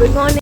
Good morning.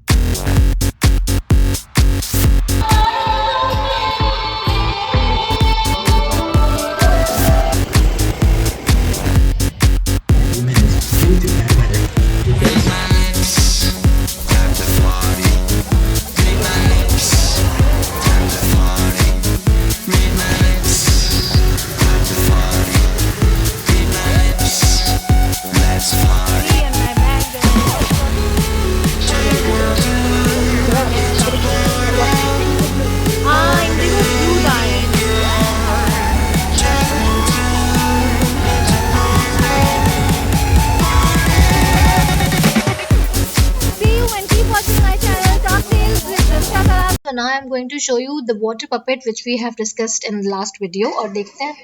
So now I'm going to show you the water puppet which we have discussed in the last video और देखते हैं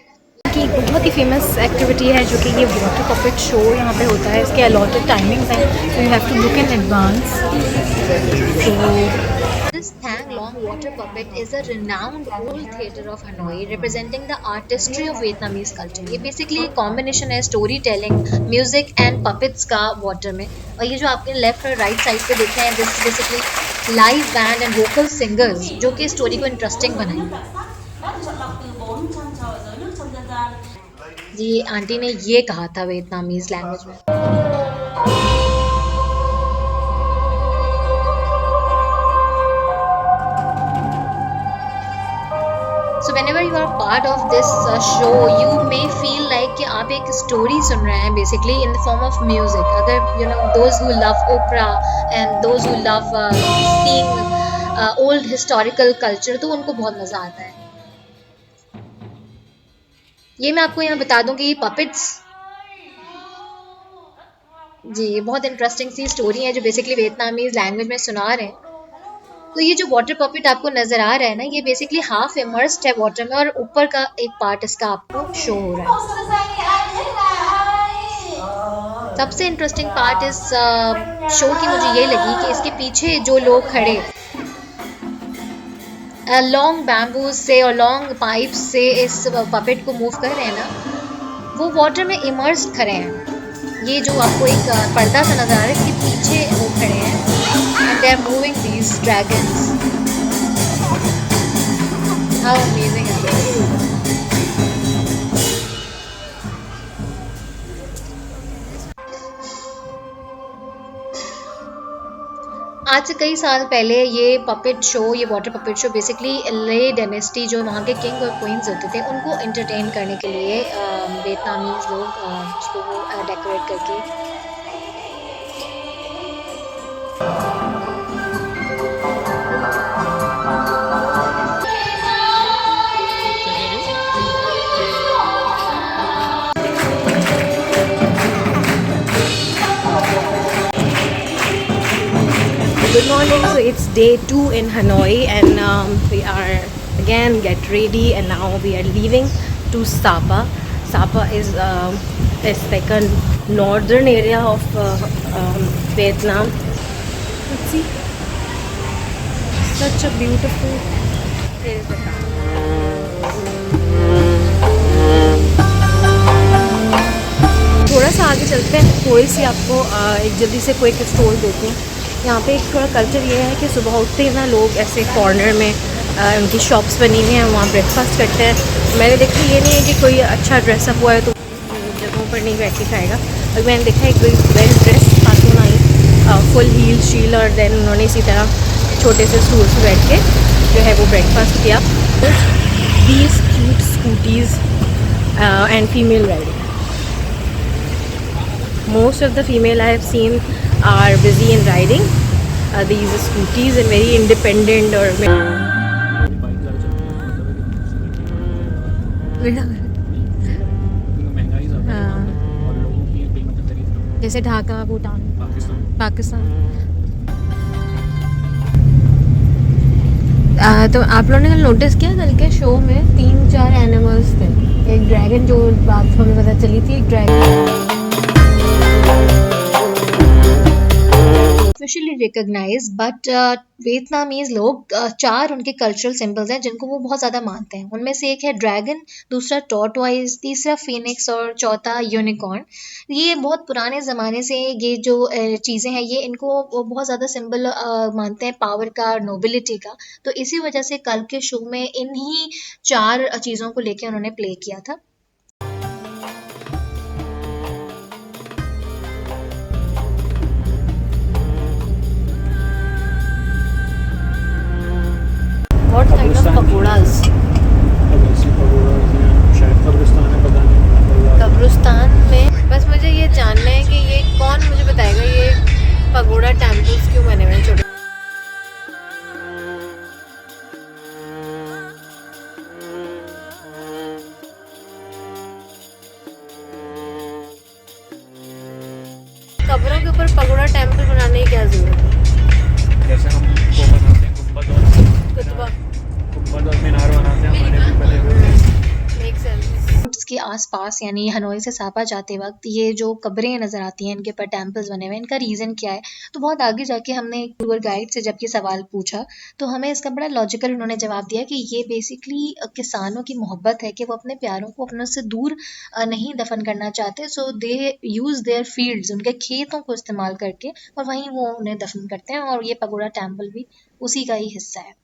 कि बहुत ही famous activity है जो कि ये वाटर पपेट शो यहाँ पे होता है. इसके अलॉटेड टाइमिंग्स हैं, so you have to book in advance. This Thang Long water puppet is a renowned old theatre of Hanoi representing the artistry of Vietnamese culture. ये basically एक combination है story telling, music and puppets का water में. और ये जो आपके left और राइट साइड पे देख रहे हैं, this is basically live band and vocal singers जो कि स्टोरी को इंटरेस्टिंग बनाएंगे. जी आंटी ने ये कहा था वियतनामीज लैंग्वेज में. So whenever you are part of this show, you may feel like कि आप एक story सुन रहे हैं basically in the form of music. अगर you know those who love opera and those who love seeing old historical culture तो उनको बहुत मज़ा आता है. ये मैं आपको यहाँ बता दूँ कि ये puppets जी बहुत इंटरेस्टिंग सी स्टोरी है जो बेसिकली वियतनामीज लैंग्वेज में सुना रहे हैं. तो ये जो वाटर पपेट आपको नजर आ रहा है ना, ये बेसिकली हाफ इमर्स्ड है वाटर में और ऊपर का एक पार्ट इसका आपको शो हो रहा है. सबसे इंटरेस्टिंग पार्ट इस शो की मुझे ये लगी कि इसके पीछे जो लोग खड़े लॉन्ग बैम्बूज से और लॉन्ग पाइप्स से इस पपेट को मूव कर रहे हैं ना, वो वाटर में इमर्स्ड खड़े हैं. ये जो आपको एक पर्दा सा नजर आ रहा है, इसके पीछे वो खड़े हैं and they are moving these dragons. How amazing is this? आज से कई साल पहले ये पपेट शो, ये वाटर पपेट शो बेसिकली ले डायनेस्टी जो वहाँ के किंग और क्वींस होते थे उनको एंटरटेन करने के लिए वियतनामीज लोग उसको डेकोरेट करके Good morning. So it's day 2 in Hanoi and we are again get ready and now we are leaving to Sapa. Sapa is like a northern area of Vietnam. Let's see. Such a beautiful. There is the car. थोड़ा सा आगे चलते हैं, कोई सी आपको एक जल्दी से कोई स्टॉल देते हैं. यहाँ पे एक थोड़ा कल्चर ये है कि सुबह उठते ही ना लोग ऐसे कॉर्नर में उनकी शॉप्स बनी हुई हैं, वहाँ ब्रेकफास्ट करते हैं. मैंने देखा ये नहीं है कि कोई अच्छा ड्रेसअप हुआ है तो जगहों पर नहीं बैठ के खाएगा. और मैंने देखा एक वेल ड्रेस खातून आई फुल हील शील और देन उन्होंने इसी तरह छोटे से स्टूल पे बैठ के जो है वो ब्रेकफास्ट किया. These cute scooties and female riding. Most of the female I have seen are busy in riding these scooties and very independent or जैसे ढाका, भूटान, पाकिस्तान. तो आप लोगों ने कल नोटिस किया कल के शो में 3-4 एनिमल्स थे. एक ड्रैगन जो बात हमें पता चली थी, एक dragon officially recognize, but Vietnamese लोग चार उनके कल्चरल सिंबल्स हैं जिनको वो बहुत ज़्यादा मानते हैं। उनमें से एक है ड्रैगन, दूसरा टॉर्टवाइज, तीसरा फिनिक्स और चौथा यूनिकॉर्न। ये बहुत पुराने ज़माने से ये जो चीज़ें हैं ये इनको वो बहुत ज़्यादा सिंबल मानते हैं पावर का, नोबिलिटी का। तो इसी वजह से कल के शो में इन्हीं चार चीज़ों को लेके उन्होंने प्ले किया था। What kind of pakoras? शायद कब्रिस्तान है, पता नहीं। कब्रिस्तान में बस मुझे ये जानना है कि ये कौन मुझे बताएगा ये पगोड़ा टेम्पल्स क्यों बने हुए हैं छोटे। कब्रों के ऊपर पगोड़ा टेम्पल बनाने की क्या जरूरत है? जैसे हम वो बनाते हैं कुतुबा गुम्बद और मीनार बनाते हैं, हमारे भी बने हुए हैं। Make sense. के आसपास यानी हनोई से सापा जाते वक्त ये जो कब्रें नज़र आती हैं, इनके ऊपर टेम्पल्स बने हुए हैं, इनका रीज़न क्या है? तो बहुत आगे जाके हमने एक टूर गाइड से जब ये सवाल पूछा तो हमें इसका बड़ा लॉजिकल उन्होंने जवाब दिया कि ये बेसिकली किसानों की मोहब्बत है कि वो अपने प्यारों को अपनों से दूर नहीं दफन करना चाहते। सो दे यूज़ देयर फील्ड्स, उनके खेतों को इस्तेमाल करके और वहीं वो उन्हें दफन करते हैं, और ये पगोड़ा टेम्पल भी उसी का ही हिस्सा है।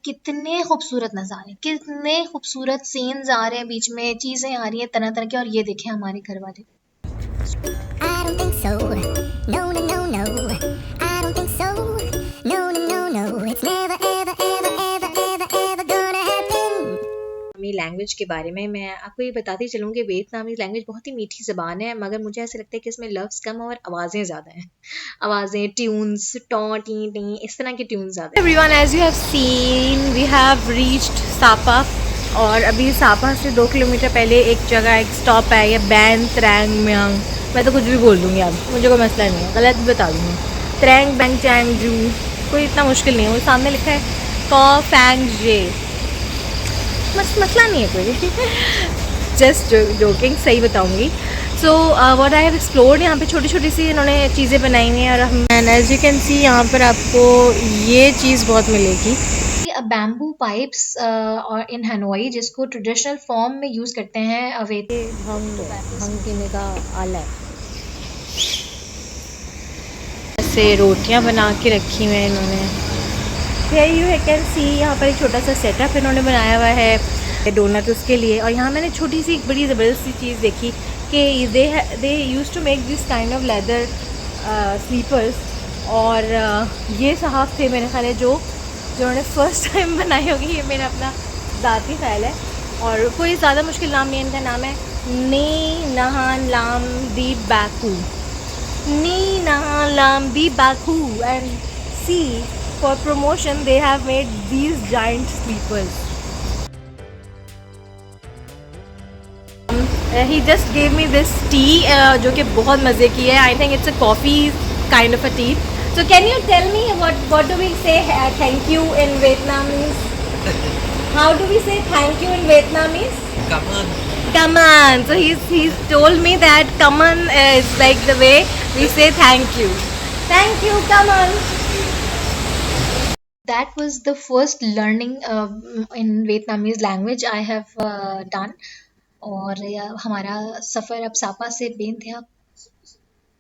कितने खूबसूरत नज़ारे, कितने खूबसूरत सीन्स आ रहे हैं, बीच में चीज़ें आ रही हैं तरह तरह की। और ये देखें हमारे घर वाले। I don't think so. No, no, no, no. I don't think so. No, no, no, no. It's never, ever, ever, ever, ever, ever gonna happen. वियतनामी लैंग्वेज के बारे में मैं आपको ये बताती चलूँ कि वियतनामी लैंग्वेज बहुत ही मीठी ज़बान है, मगर मुझे ऐसा लगता है कि इसमें लफ्ज़ कम और आवाज़ें ज़्यादा हैं। आवाज़ें, ट्यून्स, टॉ टी टी, इस तरह के ट्यून्स ज़्यादा हैं। Everyone, as you have seen, we have reached Sapa और अभी सापा से 2 किलोमीटर पहले एक जगह एक स्टॉप है, ये बैन त्रैंग म्यांग। मैं तो कुछ भी बोल दूँगी, अब मुझे कोई मसला नहीं है, गलत भी बता दूँगी। त्रैंग बैंग चैंग जू, कोई इतना मुश्किल नहीं है। वो सामने लिखा है कॉ फैंग जे, मसला नहीं है कोई। जस्ट जोकिंग, सही बताऊँगी। So what I have explored, यहाँ पे छोटी छोटी सी इन्होंने चीज़ें बनाई हुई हैं और हम and as you can see यहाँ पर आपको ये चीज़ बहुत मिलेगी। बैम्बू पाइप्स और इन हनोई जिसको ट्रेडिशनल फॉर्म में यूज़ करते हैं भंग पीने का आला है। ऐसे रोटियां बना के रखी हुई हैं इन्होंने। Here you can see, यहाँ पर एक छोटा सा सेटअप इन्होंने बनाया हुआ है डोनट उसके लिए। और यहाँ मैंने छोटी सी एक बड़ी ज़बरदस्त सी चीज़ देखी कि they used to make this kind of leather slippers. और ये साहब थे मेरे ख्याल है जो उन्होंने फ़र्स्ट टाइम बनाई होगी, ये मेरा अपना ज़ाती ख्याल है। और कोई ज़्यादा मुश्किल नाम नहीं है, इनका नाम है नी नहान लाम दी बैकू, नी नहान लाम दी बैकू। And she, for promotion they have made these giant sleepers. He just gave me this tea जो कि बहुत मज़े की है। I think it's a coffee kind of a tea. So can you tell me what do we say thank you in Vietnamese? How do we say thank you in Vietnamese? Cảm ơn. Come on. So he's told me that come on is like the way we say thank you. Thank you, come on. That was the first learning in Vietnamese language I have done. और हमारा सफ़र अब सापा से बेइंतहा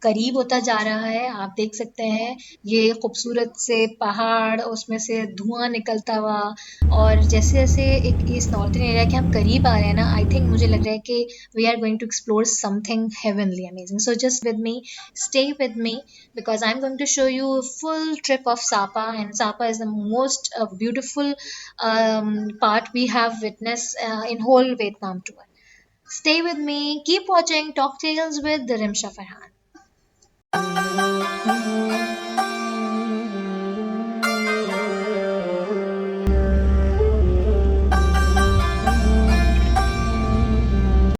करीब होता जा रहा है। आप देख सकते हैं ये खूबसूरत से पहाड़, उसमें से धुआं निकलता हुआ, और जैसे जैसे एक इस नॉर्थन एरिया के हम करीब आ रहे हैं ना, आई थिंक मुझे लग रहा है कि we are going to explore something heavenly amazing. So just with me, stay with me, because I am going to show you full trip of Sapa, and Sapa is the most beautiful part we have witnessed in whole Vietnam tour. Stay with me, keep watching Talk Tales with Rimsha Farhan.